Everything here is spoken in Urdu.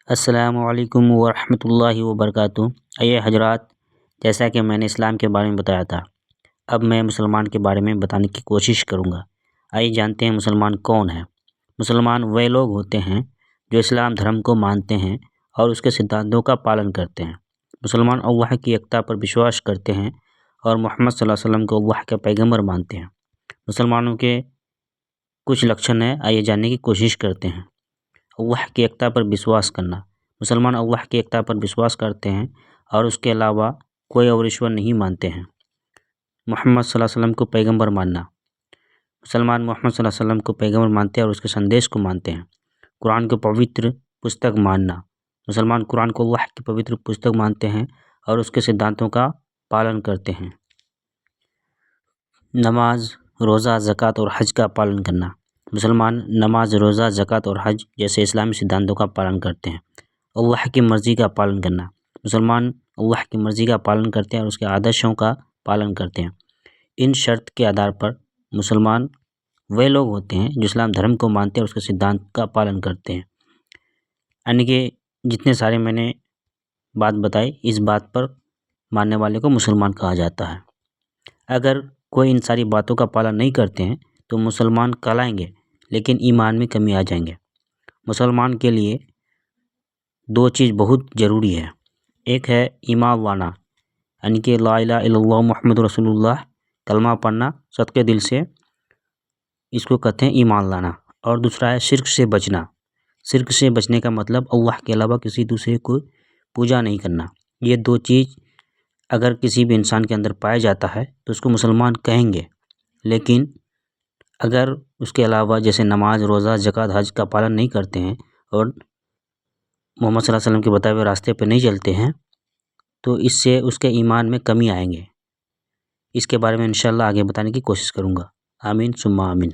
السلام علیکم ورحمۃ اللہ وبرکاتہ۔ اے حضرات، جیسا کہ میں نے اسلام کے بارے میں بتایا تھا، اب میں مسلمان کے بارے میں بتانے کی کوشش کروں گا۔ آئیے جانتے ہیں مسلمان کون ہیں۔ مسلمان وہ لوگ ہوتے ہیں جو اسلام دھرم کو مانتے ہیں اور اس کے سدھانتوں کا پالن کرتے ہیں۔ مسلمان اللہ کی یکتا پر وشواس کرتے ہیں اور محمد صلی اللہ علیہ وسلم کو اللہ کا پیغمبر مانتے ہیں۔ مسلمانوں کے کچھ لکشن ہیں، آئیے جاننے کی کوشش کرتے ہیں۔ اللہ کی یکتا پر وشواس کرنا۔ مسلمان اللہ کی یکتا پر وشواس کرتے ہیں اور اس کے علاوہ کوئی اور ایشور نہیں مانتے ہیں۔ محمد صلی اللہ علیہ وسلم کو پیغمبر ماننا۔ مسلمان محمد صلی اللہ علیہ وسلم کو پیغمبر مانتے ہیں اور اس کے سندیش کو مانتے ہیں۔ قرآن کو پوتر پستک ماننا۔ مسلمان قرآن کو اللہ کی پوتر پستک مانتے ہیں اور اس کے سدھانتوں کا پالن کرتے ہیں۔ نماز، روزہ، زکوٰۃ اور حج کا پالن کرنا۔ مسلمان نماز، روزہ، زکوٰۃ اور حج جیسے اسلامی سدھانتوں کا پالن کرتے ہیں۔ اللہ کی مرضی کا پالن کرنا۔ مسلمان اللہ کی مرضی کا پالن کرتے ہیں اور اس کے آدرشوں کا پالن کرتے ہیں۔ ان شرط کے آدھار پر مسلمان وہ لوگ ہوتے ہیں جو اسلام دھرم کو مانتے ہیں اور اس کے سدھانت کا پالن کرتے ہیں۔ یعنی کہ جتنے سارے میں نے بات بتائی، اس بات پر ماننے والے کو مسلمان کہا جاتا ہے۔ اگر کوئی ان ساری باتوں کا پالن نہیں کرتے ہیں تو مسلمان کہلائیں گے، لیکن ایمان میں کمی آ جائیں گے۔ مسلمان کے لیے دو چیز بہت ضروری ہے۔ ایک ہے ایمان لانا، یعنی کہ لا الہ الا اللہ محمد رسول اللہ کلمہ پڑھنا صدقے دل سے، اس کو کہتے ہیں ایمان لانا۔ اور دوسرا ہے شرک سے بچنا۔ شرک سے بچنے کا مطلب اللہ کے علاوہ کسی دوسرے کو پوجا نہیں کرنا۔ یہ دو چیز اگر کسی بھی انسان کے اندر پایا جاتا ہے تو اس کو مسلمان کہیں گے، لیکن اگر اس کے علاوہ جیسے نماز، روزہ، زکوٰۃ، حج کا پالن نہیں کرتے ہیں اور محمد صلی اللہ علیہ وسلم کے بتائے ہوئے راستے پہ نہیں چلتے ہیں تو اس سے اس کے ایمان میں کمی آئیں گے۔ اس کے بارے میں انشاءاللہ آگے بتانے کی کوشش کروں گا۔ آمین ثم آمین۔